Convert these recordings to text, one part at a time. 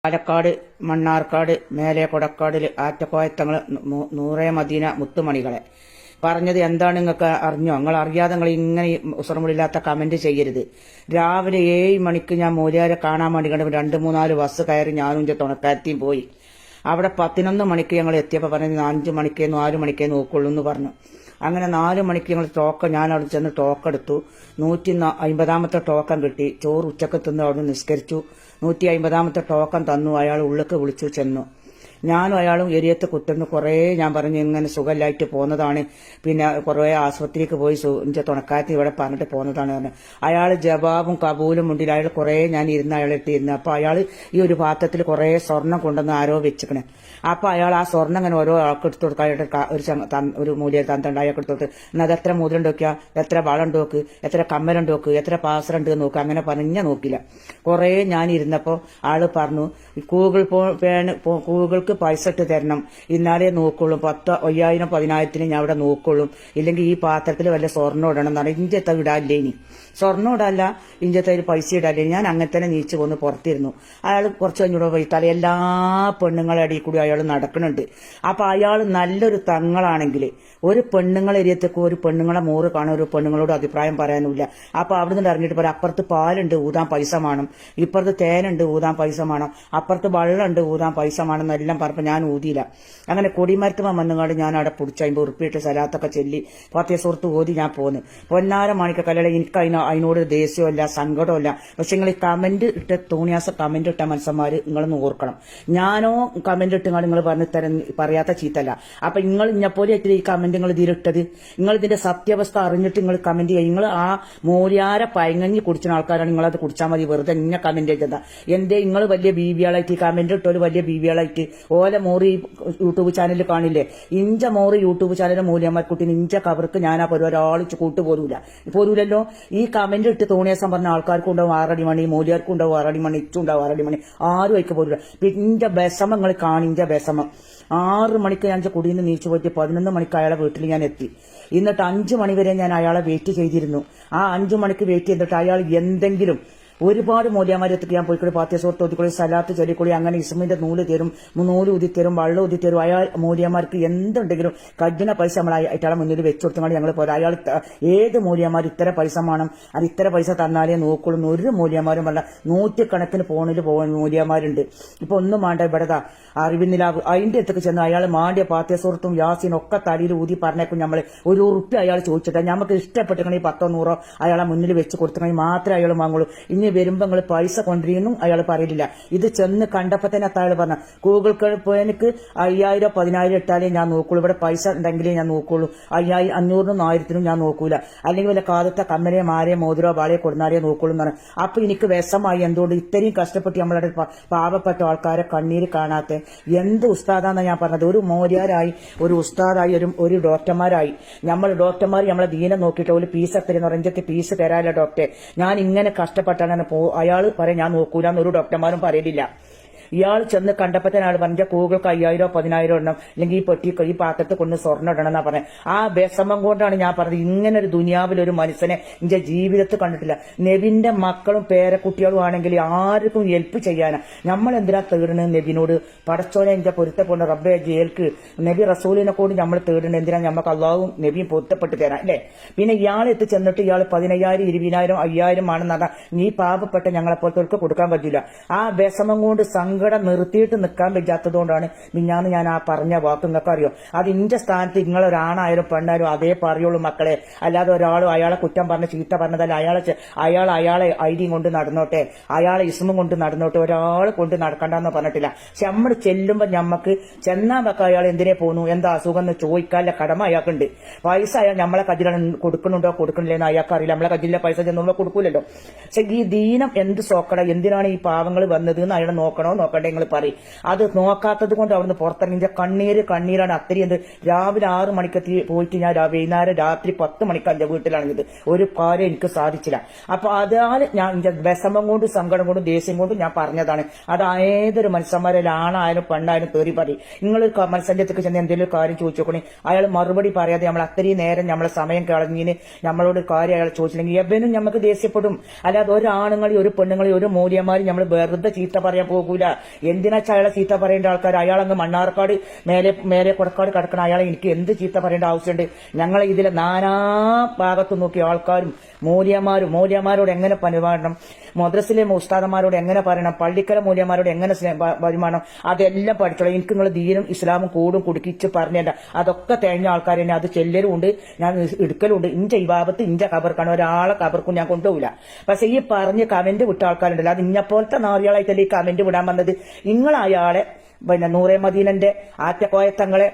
പാലക്കാട് മണ്ണാർക്കാട് മേലെ കൊടക്കാടിൽ ആറ്റക്കോയത്തങ്ങൾ നൂറേ മദീന മുത്തുമണികളെ പറഞ്ഞത് എന്താണ് നിങ്ങൾക്ക് അറിഞ്ഞോ? നിങ്ങൾ അറിയാതെ നിങ്ങൾ ഇങ്ങനെ ഉസറമുള്ളില്ലാത്ത കമന്റ് ചെയ്യരുത്. രാവിലെ 7 മണിക്ക് ഞാൻ മൂല്യാരെ കാണാൻ വേണ്ടി കണ്ടു 2-3 ബസ് കയറി ഞാനും എന്റെ തുണക്കാരത്തിയും പോയി. അവിടെ 11 മണിക്ക് ഞങ്ങൾ എത്തിയപ്പോൾ പറഞ്ഞത് 5 മണിക്കേ 4 മണിക്കേ നോക്കുള്ളൂ എന്ന് പറഞ്ഞു. അങ്ങനെ 4 മണിക്ക് ഞങ്ങൾ ഞാൻ അവിടെ ചെന്ന് ടോക്കെടുത്തു. 150ാമത്തെ ടോക്കൺ കിട്ടി. ചോറ് ഉച്ചക്ക് തിന്ന് അവിടെ നിസ്കരിച്ചു. 150ാമത്തെ ടോക്കൺ തന്നു. അയാൾ ഉള്ളിലേക്ക് വിളിച്ചു ചെന്നു. ഞാനും അയാളും എരിയത്ത് കുത്തുന്നു. കുറേ ഞാൻ പറഞ്ഞു ഇങ്ങനെ സുഖമില്ലായിട്ട് പോകുന്നതാണ്, പിന്നെ കുറേ ആശുപത്രിക്ക് പോയി എന്റെ തുണക്കാരത്തി ഇവിടെ പറഞ്ഞിട്ട് പോകുന്നതാണ് പറഞ്ഞു. അയാൾ ജവാബും കബൂലും മുണ്ടിൽ അയാൾ കുറേ ഞാൻ ഇരുന്ന് അയാളിട്ടിരുന്നു. അപ്പൊ അയാൾ ഈ ഒരു പാത്രത്തിൽ കുറേ സ്വർണം കൊണ്ടുവന്ന് ആരോ വെച്ചിക്കണേ. അപ്പൊ അയാൾ ആ സ്വർണം അങ്ങനെ ഓരോ ആൾക്ക് എടുത്തു കൊടുക്കാൻ ഒരു മൂല്യം തന്നുണ്ട്. അയാൾക്ക് എടുത്തോട്ട് എന്നാൽ അത് എത്ര മുതലുണ്ട് നോക്കിയാ, എത്ര വളമുണ്ട് നോക്ക്, എത്ര കമ്മലുണ്ട് നോക്ക്, എത്ര പാസറുണ്ട് നോക്ക്. അങ്ങനെ പറഞ്ഞ നോക്കില്ല. കുറേ ഞാൻ ഇരുന്നപ്പോ ആള് പറഞ്ഞു ഗൂഗിൾക്ക് പൈസ ഇട്ട് തരണം, ഇന്നാലേ നോക്കുള്ളൂ, 10,000 10,000 ഞാൻ അവിടെ നോക്കുള്ളൂ, ഇല്ലെങ്കിൽ ഈ പാത്രത്തിൽ വല്ല സ്വർണ്ണം ഇടണം എന്നാണ്. ഇഞ്ചത്തെ ഇടാല്ലേ, ഇനി സ്വർണ്ണം ഇടല്ല, ഇഞ്ചത്തെ പൈസ ഇടാല്ലേ. ഞാൻ അങ്ങനെ തന്നെ നീച്ചു പോന്ന് പുറത്തിരുന്നു. അയാൾ കുറച്ച് കഴിഞ്ഞൂടെ പോയി തല എല്ലാ പെണ്ണുങ്ങളുടെ അടിയിൽ കൂടി അയാൾ നടക്കുന്നുണ്ട്. അപ്പൊ അയാൾ നല്ലൊരു തങ്ങളാണെങ്കിൽ ഒരു പെണ്ണുങ്ങളെ എരിയത്തേക്ക് ഒരു പെണ്ണുങ്ങളെ മോറ് കാണാൻ ഒരു പെണ്ണുങ്ങളോട് അഭിപ്രായം പറയാനുമില്ല. അപ്പൊ അവിടെ നിന്ന് ഇറങ്ങിയിട്ട് പറയാം അപ്പുറത്ത് പാലുണ്ട് ഊതാൻ പൈസ വേണം, ഇപ്പുറത്ത് തേനുണ്ട് ഊതാൻ പൈസ വേണം, അപ്പുറത്ത് വെള്ളമുണ്ട് ഊതാൻ പൈസ വേണം എന്നെല്ലാം പറഞ്ഞപ്പോൾ ഞാൻ ഊതിയില്ല. അങ്ങനെ കൊടിമരത്തുമ വന്നുകാണ്ട് ഞാൻ അവിടെ പിടിച്ച് 50 ഉറുപ്പിയിട്ട് സലാത്തൊക്കെ ചെല്ലി 10 സുഹൃത്ത് ഓതി ഞാൻ പോന്ന്. പൊന്നാര മാണിക്ക കല്യാണം എനിക്ക് അതിനോട് ദേഷ്യമല്ല സങ്കടമല്ല. പക്ഷെ നിങ്ങൾ ഈ കമന്റ് ഇട്ട് തോന്നിയാസ കമന്റ് ഇട്ട മനുഷ്യന്മാര് നിങ്ങളൊന്ന് ഓർക്കണം. ഞാനോ കമന്റ് ഇട്ടുകൊണ്ട് നിങ്ങൾ പറയാത്ത ചീത്തല്ല. അപ്പൊ നിങ്ങൾ ഇന്നെപ്പോലെ ഈ കമന്റ് നിങ്ങൾ ഇതിലിട്ടത്, നിങ്ങൾ ഇതിന്റെ സത്യാവസ്ഥ അറിഞ്ഞിട്ട് നിങ്ങൾ കമന്റ് ചെയ്യുക. നിങ്ങൾ ആ മൂര്യാരെ പയങ്ങഞ്ഞി കുടിച്ച ആൾക്കാരാണ്, നിങ്ങളത് കുടിച്ചാൽ മതി. വെറുതെ ഇങ്ങനെ കമന്റ് ചെയ്തതാ. എന്തേ നിങ്ങൾ വലിയ ബീവികളായിട്ട് കമന്റ് ഇട്ടൊരു വലിയ ബീവികളായിട്ട് ഓല മോറി യൂട്യൂബ് ചാനലിൽ കാണില്ലേ? ഇഞ്ച മോറി യൂട്യൂബ് ചാനലിലെ മൂല്യന്മാർക്കുട്ടി ഇഞ്ച കവർക്ക് ഞാൻ ആ ഒരാളിച്ച് പോരൂലല്ലോ. ഈ കമന്റ് ഇട്ട് തോന്നിയാസം പറഞ്ഞ ആൾക്കാർക്കും ഉണ്ടാവും 6 മണി, മൂല്യർക്കും ഉണ്ടാവും 6 മണി, ഇച്ചും ഉണ്ടാവും 6 മണി, ആരും വയ്ക്ക് പോരൂല. പിന്നെ ബെസമം നിങ്ങൾ കാണിഞ്ച ബെസമം 6 മണിക്ക് ഞാൻ കുടിയിൽ നിന്ന് നീച്ചു പോയിട്ട് 11 മണിക്ക് അയാളെ വീട്ടിൽ ഞാൻ എത്തി. എന്നിട്ട് 5 മണി വരെ ഞാൻ അയാളെ വെയിറ്റ് ചെയ്തിരുന്നു. ആ 5 മണിക്ക് വെയിറ്റ് ചെയ്തിട്ട് അയാൾ എന്തെങ്കിലും ഒരുപാട് മൂല്യമാരത്തേക്ക് ഞാൻ പോയിക്കൂടി 10 സുഹൃത്ത് ഒതിക്കൂടി സലാത്ത് ചൊല്ലിക്കൂടി അങ്ങനെ ഇസ്മിന്റെ നൂല് തരും, നൂല് ഉദിത്തരും, വള്ളം ഉദിത്തരും. അയാൾ മൂല്യമാർക്ക് എന്തുണ്ടെങ്കിലും കജ്ജിന പൈസ നമ്മൾ അയാളെ മുന്നിൽ വെച്ചു കൊടുത്തുകൊണ്ട് ഞങ്ങൾ പോരാ. അയാൾ ഏത് മൂല്യമാർ ഇത്ര പൈസ വേണം, അത് ഇത്ര പൈസ തന്നാലേ നോക്കുള്ളൂ. ഒരു മൂല്യമാരും അല്ല, 100 കണക്കിന് ഫോണിൽ പോകുന്ന മൂല്യമാരുണ്ട്. ഇപ്പൊ ഒന്നും വേണ്ട, ഇവിടെതാ അറിവിന്നിലാവ് അതിന്റെ അടുത്തേക്ക് ചെന്ന് അയാൾ മാണ്ടിയ 10 സുഹൃത്തും യാസീനും ഒക്കെ തലയിൽ ഊതി പറഞ്ഞേക്കും. നമ്മൾ ഒരു ഉറുപ്പ്യ അയാൾ ചോദിച്ചിട്ട് നമുക്ക് ഇഷ്ടപ്പെട്ടിട്ടുണ്ടെങ്കിൽ 10 100 അയാളെ മുന്നിൽ വെച്ച് കൊടുത്തിട്ടുണ്ടെങ്കിൽ മാത്രമേ അയാൾ വാങ്ങുള്ളൂ. ഇനി വരുമ്പോ നിങ്ങൾ പൈസ കൊണ്ടിരിക്കുന്നു അയാൾ പറയില്ല. ഇത് ചെന്ന് കണ്ടപ്പോ തന്നെ അയാൾ പറഞ്ഞ ഗൂഗിൾ എനിക്ക് 5,000 10,000 ഇട്ടാലേ ഞാൻ നോക്കുള്ളൂ, ഇവിടെ പൈസ ഉണ്ടെങ്കിലേ ഞാൻ നോക്കുള്ളൂ, 500 1000 ഞാൻ നോക്കൂല, അല്ലെങ്കിൽ വല്ല കാലത്തെ കമ്മലയോ മാരയോ മോതിരോ വാളയോ കൊടുന്നാലേ നോക്കുള്ളൂ എന്ന് പറഞ്ഞു. അപ്പൊ എനിക്ക് വിഷമായി. എന്തുകൊണ്ട് ഇത്രയും കഷ്ടപ്പെട്ട് നമ്മളുടെ പാവപ്പെട്ട ആൾക്കാരെ കണ്ണീര് കാണാത്ത എന്ത് ഉസ്താദാന്നാ ഞാൻ പറഞ്ഞത്. ഒരു മോര്യാരായി, ഒരു ഉസ്താദായി, ഒരു ഡോക്ടർമാരായി നമ്മൾ ഡോക്ടർമാർ നമ്മളെ ദീനം നോക്കിയിട്ട് ഒരു പീസ് എത്രയെന്ന് പറഞ്ഞിട്ട് പീസ് തരാല്ല ഡോക്ടറെ. ഞാൻ ഇങ്ങനെ കഷ്ടപ്പെട്ടാണ് അയാൾ പറയാൻ ഞാൻ നോക്കൂലെന്ന് ഒരു ഡോക്ടർമാരും പറയലില്ല. ഇയാൾ ചെന്ന് കണ്ടപ്പോ തന്നെ ആൾ പറഞ്ഞ കൂകൾക്ക് 5,000 10,000 ഇടണം, അല്ലെങ്കിൽ ഈ പെട്ടി ഈ പാത്രത്തിൽ കൊണ്ട് സ്വർണ്ണം ഇടണം എന്നാ പറഞ്ഞത്. ആ വിഷമം കൊണ്ടാണ് ഞാൻ പറഞ്ഞത് ഇങ്ങനെ ഒരു ദുനിയാവിൽ ഒരു മനുഷ്യനെ എന്റെ ജീവിതത്തിൽ കണ്ടിട്ടില്ല. നെവിന്റെ മക്കളും പേരക്കുട്ടികളും ആണെങ്കിൽ ആർക്കും ഹെൽപ്പ് ചെയ്യാനാ നമ്മൾ എന്തിനാ തേടണത് നെവിനോട്? പടച്ചോനെ എന്റെ പൊരുത്തപ്പെടണം റബ്ബെ ജയിൽക്ക് നബി റസൂലിനെ കൂടി നമ്മൾ തേടണത് എന്തിനാ? നമുക്ക് അള്ളാഹും നബിയും പൊരുത്തപ്പെട്ട് തരാം അല്ലേ? പിന്നെ ഇയാൾ എത്തി ചെന്നിട്ട് ഇയാൾ 10,000 20,000 5,000 ആണെന്ന് പറഞ്ഞാൽ നീ പാവപ്പെട്ട ഞങ്ങളെപ്പോലത്തെ കൊടുക്കാൻ പറ്റില്ല. ആ വിഷമം കൊണ്ട് സങ്കടം നിർത്തിയിട്ട് നിൽക്കാൻ പറ്റാത്തതുകൊണ്ടാണ് മിഞ്ഞാന്ന് ഞാൻ ആ പറഞ്ഞ വാക്ക്. നിങ്ങൾക്ക് അറിയോ? അത് ഇന്റെ സ്ഥാനത്ത് നിങ്ങളൊരാണായാലും പെണ്ണായാലും അതേ പറയുള്ളൂ മക്കളെ. അല്ലാതെ ഒരാളും അയാളെ കുറ്റം പറഞ്ഞ് ചീത്ത പറഞ്ഞതല്ല. അയാളെ ഐഡിയും കൊണ്ട് നടന്നോട്ടെ, അയാളെ ഇസ്മും കൊണ്ട് നടന്നോട്ടെ, ഒരാൾ കൊണ്ട് നടക്കണ്ടെന്ന് പറഞ്ഞിട്ടില്ല. പക്ഷെ നമ്മൾ ചെല്ലുമ്പോ ഞമ്മക്ക് ചെന്നാ വെക്ക അയാൾ എന്തിനെ പോന്നു, എന്താ അസുഖം എന്ന് ചോദിക്കാനുള്ള കടമ അയാൾക്കുണ്ട്. പൈസ അയാൾ നമ്മളെ കജിലാണ് കൊടുക്കണുണ്ടോ കൊടുക്കണില്ലെന്ന് അയാൾക്ക് അറിയില്ല. നമ്മളെ കജിലെ പൈസ ചെന്നുമ്പോ കൊടുക്കൂലല്ലോ. പക്ഷെ ഈ ദീനം എന്ത് സോക്കട, എന്തിനാണ് ഈ പാവങ്ങൾ വന്നത് എന്ന് അയാളെ നോക്കണോ നോക്കട്ടെ നിങ്ങൾ പറയും. അത് നോക്കാത്തത് കൊണ്ട് അവിടുന്ന് പുറത്തിറങ്ങി കണ്ണീരാണ്. അത്രയും എന്ത് രാവിലെ 6 മണിക്ക് പോയിട്ട് ഞാൻ വൈകുന്നേരം രാത്രി 10 മണിക്ക് എന്റെ വീട്ടിലാണിത്. ഒരു കാര്യം എനിക്ക് സാധിച്ചില്ല. അപ്പൊ അതാണ് ഞാൻ വിഷമം കൊണ്ടും സങ്കടം കൊണ്ടും ദേഷ്യം കൊണ്ടും ഞാൻ പറഞ്ഞതാണ്. അത് ഏതൊരു മനുഷ്യന്മാരും ആണായാലും പെണ്ണായാലും തേറി പറയും. നിങ്ങളൊരു മത്സരത്തേക്ക് ചെന്ന് എന്തെങ്കിലും കാര്യം ചോദിച്ചു നോക്കണേ, അയാൾ മറുപടി പറയാതെ നമ്മൾ അത്രയും നേരം നമ്മളെ സമയം കളഞ്ഞിന് നമ്മളോട് കാര്യം അയാൾ ചോദിച്ചില്ലെങ്കിൽ എവനും നമുക്ക് ദേഷ്യപ്പെടും. അല്ലാതെ ഒരാണുങ്ങളെയും ഒരു പെണ്ണുങ്ങളെയും ഒരു മൂല്യന്മാരും നമ്മൾ വെറുതെ ചീത്ത പറയാൻ പോകൂല. എന്തിനാ അയാളെ ചീത്ത പറയേണ്ട ആൾക്കാർ? അയാളങ്ങ് മണ്ണാർക്കാട് മേലെ കൊടക്കാട് കിടക്കണ അയാളെ എനിക്ക് എന്ത് ചീത്ത പറയേണ്ട ആവശ്യമുണ്ട്? ഞങ്ങളെ ഇതിലെ നാനാ ഭാഗത്തു നോക്കിയ ആൾക്കാരും മൂല്യമാരോട് എങ്ങനെ പെരുമാറണം, മദ്രസിലെ ഉസ്താദന്മാരോട് എങ്ങനെ പറയണം, പള്ളിക്കല മൂല്യമാരോട് എങ്ങനെ പെരുമാറണം, അതെല്ലാം പഠിച്ചോളൂ. എനിക്ക് നിങ്ങൾ ദീനും ഇസ്ലാമും കൂടും കുടുക്കിച്ച് പറഞ്ഞല്ല, അതൊക്കെ തേഞ്ഞ ആൾക്കാർ തന്നെ അത് ചെല്ലലും ഉണ്ട്, ഞാൻ എടുക്കലുണ്ട്. ഇഞ്ച ഈ ഭാഗത്ത് ഇഞ്ച കബർക്കാണ്, ഒരാളെ കബർക്കും ഞാൻ കൊണ്ടുപോകില്ല. പക്ഷെ ഈ പറഞ്ഞ് കമന്റ് വിട്ട ആൾക്കാരുണ്ടല്ലോ, അത് ഇഞ്ഞപ്പോലത്തെ നാറിയാളായിട്ടല്ലേ ഈ കമന്റ് വിടാൻ വന്നത്. നിങ്ങൾ അയാളെ നൂറെ മദീനന്റെ ആറ്റക്കോയത്തങ്ങളെ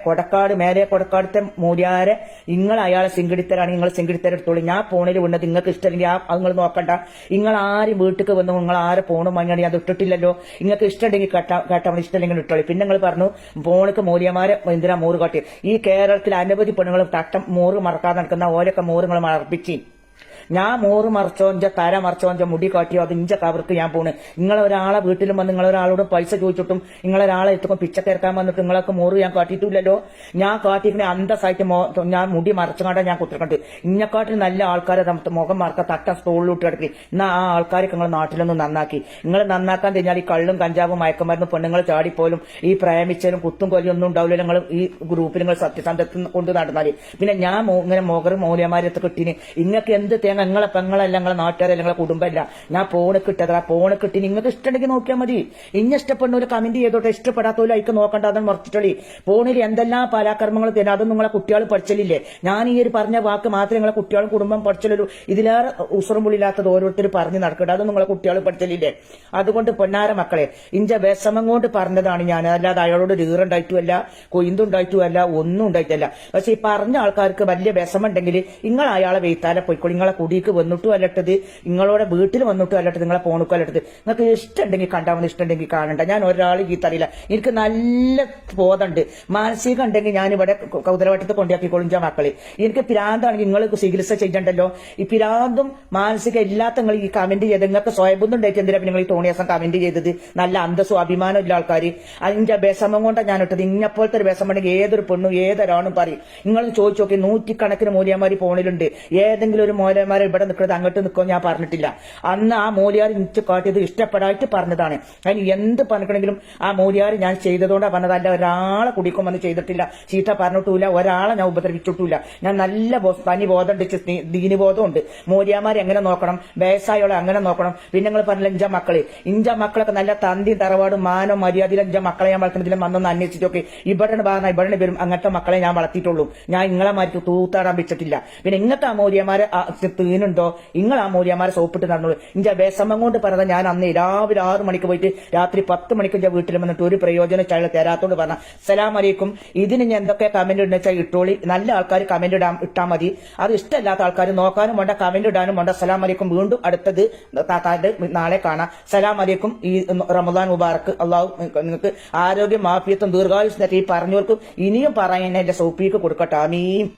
മേലെ കൊടക്കാടത്തെ മൂല്യാരെ നിങ്ങൾ അയാളെ സിംഗടിത്തരാണ്, നിങ്ങൾ സിംഗടിത്തരെടുത്തോളൂ. ഞാൻ ഫോണിൽ വിടുന്നത് നിങ്ങൾക്ക് ഇഷ്ടമല്ലെങ്കിൽ അത് നിങ്ങൾ നോക്കണ്ട. നിങ്ങൾ ആരും വീട്ടിൽ വന്നു നിങ്ങൾ ആരെ ഫോണും വാങ്ങിയാണ് അത് ഇട്ടിട്ടില്ലല്ലോ. നിങ്ങൾക്ക് ഇഷ്ടമുണ്ടെങ്കിൽ കേട്ടാൽ ഇഷ്ടമല്ലെങ്കിൽ ഇട്ടോളി. പിന്നെ നിങ്ങൾ പറഞ്ഞു ഫോണിക്ക് മൂല്യമാരെ എന്തിനാ മോറ് കാട്ടി. ഈ കേരളത്തിൽ അനവധി പെണ്ണുങ്ങൾ തട്ടം മോറ് മറക്കാതെ നടക്കുന്ന ഓരൊക്കെ മോറുകൾ മറപ്പിച്ച് ഞാൻ മോറ് മറച്ചോഞ്ച തര മറച്ചോഞ്ച മുടി കാട്ടിയോ അത് ഇഞ്ച കവർക്ക് ഞാൻ പോണ്. നിങ്ങളൊരാളെ വീട്ടിലും വന്ന് നിങ്ങളൊരാളോട് പൈസ ചോദിച്ചിട്ടും നിങ്ങളൊരാളെ എത്തുമ്പോൾ പിച്ചക്കിറക്കാൻ വന്നിട്ട് നിങ്ങൾക്ക് മോറ് ഞാൻ കാട്ടിയിട്ടില്ലല്ലോ. ഞാൻ കാട്ടിക്കുന്ന അന്തസ്സായിട്ട് ഞാൻ മുടി മറച്ചുകൊണ്ടാണ് ഞാൻ കുത്തിരിക്കണ്ട്. ഇന്നെക്കാട്ടിൽ നല്ല ആൾക്കാരെ മുഖം മറക്ക തട്ട സ്റ്റോളിലോട്ട് കിടക്കി. എന്നാ ആ ആൾക്കാർക്ക് നിങ്ങൾ നാട്ടിലൊന്നും നന്നാക്കി. നിങ്ങൾ നന്നാക്കാൻ കഴിഞ്ഞാൽ ഈ കള്ളും കഞ്ചാവും മയക്കുമരുന്നും പെണ്ണുങ്ങൾ ചാടിപ്പോലും ഈ പ്രേമിച്ചാലും കുത്തും കൊല്ലും ഒന്നും ഉണ്ടാവില്ല. നിങ്ങൾ ഈ ഗ്രൂപ്പിൽ നിങ്ങൾ സത്യസന്ധത്തിൽ കൊണ്ട് നടന്നാല് പിന്നെ ഞാൻ ഇങ്ങനെ മൂല്യമാരത്ത് കിട്ടീന്. ഇങ്ങക്ക് എന്ത് തേങ്ങ നിങ്ങളെ പെങ്ങളല്ല, നിങ്ങളെ നാട്ടുകാരല്ല, നിങ്ങളെ കുടുംബമല്ല. ഞാൻ ഫോണ് കിട്ടത് ആ ഫോണ് കിട്ടി. നിങ്ങൾക്ക് ഇഷ്ടമുണ്ടെങ്കിൽ നോക്കിയാൽ മതി. ഇന്ന ഇഷ്ടപ്പെടുന്നവര് കമന്റ് ചെയ്തോട്ടെ, ഇഷ്ടപ്പെടാത്തവരും അയക്ക് നോക്കണ്ട, അതൊന്നും മറച്ചിട്ടളി. ഫോണിൽ എന്തെല്ലാം പരാക്രമങ്ങൾ തരുന്നത് അതൊന്നും നിങ്ങളെ കുട്ടികൾ പഠിച്ചില്ലേ? ഞാൻ ഈ ഒരു പറഞ്ഞ വാക്ക് മാത്രമേ നിങ്ങളെ കുട്ടികളും കുടുംബം പഠിച്ചല്ലോ. ഇതിലേറെ ഉസറും പുള്ളില്ലാത്തത് ഓരോരുത്തർ പറഞ്ഞു നടക്കട്ടെ, അതൊന്നും നിങ്ങളെ കുട്ടികൾ പഠിച്ചില്ലേ? അതുകൊണ്ട് പൊന്നാര മക്കളെ, ഇഞ്ച വിഷമം കൊണ്ട് പറഞ്ഞതാണ് ഞാൻ. അല്ലാതെ അയാളോട് ഈറുണ്ടായിട്ടുമല്ല, കൊയ്ന്തുണ്ടായിട്ടുമല്ല, ഒന്നും ഉണ്ടായിട്ടല്ല. പക്ഷെ ഈ പറഞ്ഞ ആൾക്കാർക്ക് വലിയ വിഷമുണ്ടെങ്കിൽ നിങ്ങൾ അയാളെ വെയ്ത്താലെ പോയിക്കോളി. നിങ്ങളെ കുടിക്ക് വന്നിട്ടും അല്ലട്ടത്, നിങ്ങളോടെ വീട്ടിൽ വന്നിട്ടും അല്ലട്ടത്, നിങ്ങളെ ഫോണിക്കും അല്ലട്ടത്. നിങ്ങൾക്ക് ഇഷ്ടമുണ്ടെങ്കിൽ കണ്ടാൽ മതി, ഇഷ്ടമുണ്ടെങ്കിൽ കാണണ്ട. ഞാൻ ഒരാൾ ഗീത്തറിയില്ല. എനിക്ക് നല്ല ബോധമുണ്ട്. മാനസികം ഉണ്ടെങ്കിൽ ഞാനിവിടെ കൗതലവട്ടത്ത് കൊണ്ടാക്കിക്കോളും മക്കളെ. എനിക്ക് പിരാന്താണെങ്കിൽ നിങ്ങൾ ചികിത്സ ചെയ്യണ്ടല്ലോ. ഈ പിരാന്തും മാനസികം ഇല്ലാത്ത നിങ്ങൾ ഈ കമന്റ് ചെയ്ത് നിങ്ങൾക്ക് സ്വയബുദ്ധം ഉണ്ടായിട്ട് എന്തിനാ നിങ്ങൾ ഈ തോണിയാസം കമന്റ് ചെയ്തത്? നല്ല അന്തസ്സും അഭിമാനം ഇല്ല ആൾക്കാർ. അതിന്റെ വിഷമം കൊണ്ടാണ് ഞാൻ ഇട്ടത്. ഇങ്ങപ്പോലത്തെ ഒരു വിഷമം ഉണ്ടെങ്കിൽ ഏതൊരു പെണ്ണും ഏതൊരാണും പറയും. നിങ്ങൾ ചോദിച്ചു നോക്കി, 100കണക്കിന് മൂല്യന്മാർ ഫോണിലുണ്ട്. ഏതെങ്കിലും ഒരു മൂല്യന്മാരെ ഇവിടെ നിൽക്കുന്നത് അങ്ങോട്ട് നിൽക്കുമോ ഞാൻ പറഞ്ഞിട്ടില്ല. അന്ന് ആ മൂല്യാർ എനിക്ക് കാട്ടിയത് ഇഷ്ടപ്പെടായിട്ട് പറഞ്ഞതാണ്. അതിന് എന്ത് പറഞ്ഞിട്ടുണ്ടെങ്കിലും ആ മൂല്യാർ ഞാൻ ചെയ്തതുകൊണ്ടാണ് പറഞ്ഞത്. അല്ല ഒരാളെ കുടിക്കും വന്ന് ചെയ്തിട്ടില്ല, ചീത്ത പറഞ്ഞിട്ടില്ല, ഒരാളെ ഞാൻ ഉപദ്രവിച്ചിട്ടില്ല. ഞാൻ നല്ല തനി ബോധമുണ്ട്, ദീനിബോധമുണ്ട്. മൂല്യാമാരെ എങ്ങനെ നോക്കണം, വയസ്സായോളെ അങ്ങനെ നോക്കണം. പിന്നെ നിങ്ങൾ പറഞ്ഞില്ല ഇഞ്ച മക്കളൊക്കെ നല്ല തന്തിയും തറവാടും മാനോ മര്യാദയിലും ഇഞ്ച മക്കളെ ഞാൻ വളർത്തുന്നതിലും വന്നൊന്ന് അന്വേഷിച്ചോക്കെ. ഇവിടെ ഭാഗം ഇവിടെ വരും അങ്ങനത്തെ മക്കളെ ഞാൻ വളർത്തിയിട്ടുള്ളൂ. ഞാൻ നിങ്ങളെ മാറ്റി തൂത്താടാൻ വെച്ചിട്ടില്ല. പിന്നെ ഇങ്ങനത്തെ ആ മൂല്യമാരെ തീനുണ്ടോ, നിങ്ങൾ ആ മൂല്യമാരെ സോപ്പിട്ട് നടന്നോളൂ. ഇഞ്ച വിഷമം കൊണ്ട് പറഞ്ഞത് ഞാൻ അന്ന് രാവിലെ 6 മണിക്ക് പോയിട്ട് രാത്രി 10 മണിക്ക് ഇഞ്ച വീട്ടിൽ വന്നിട്ട് ഒരു പ്രയോജനം ചായ തരാത്തോണ്ട് പറഞ്ഞ സലാം അലൈക്കും. ഇതിന് ഞാൻ എന്തൊക്കെ കമന്റ് ഇടുന്ന വെച്ചാൽ ഇട്ടോളി. നല്ല ആൾക്കാർ കമന്റ് ഇട്ടാൽ മതി. അത് ഇഷ്ടമല്ലാത്ത ആൾക്കാർ നോക്കാനും വേണ്ട, കമന്റ് ഇടാനും വേണ്ട. സലാം അലൈക്കും. വീണ്ടും അടുത്തത് താത്താന്റെ നാളെ കാണാം. സലാം അലൈക്കും. ഈ റമദാൻ മുബാറക്ക്. അള്ളാഹു നിങ്ങൾക്ക് ആരോഗ്യം മാഫിയത്തും ദീർഘായുസ് ഈ പറഞ്ഞവർക്ക് ഇനിയും പറയാൻ എന്റെ സൗഫീക്ക് കൊടുക്കട്ടെ. ആമീൻ.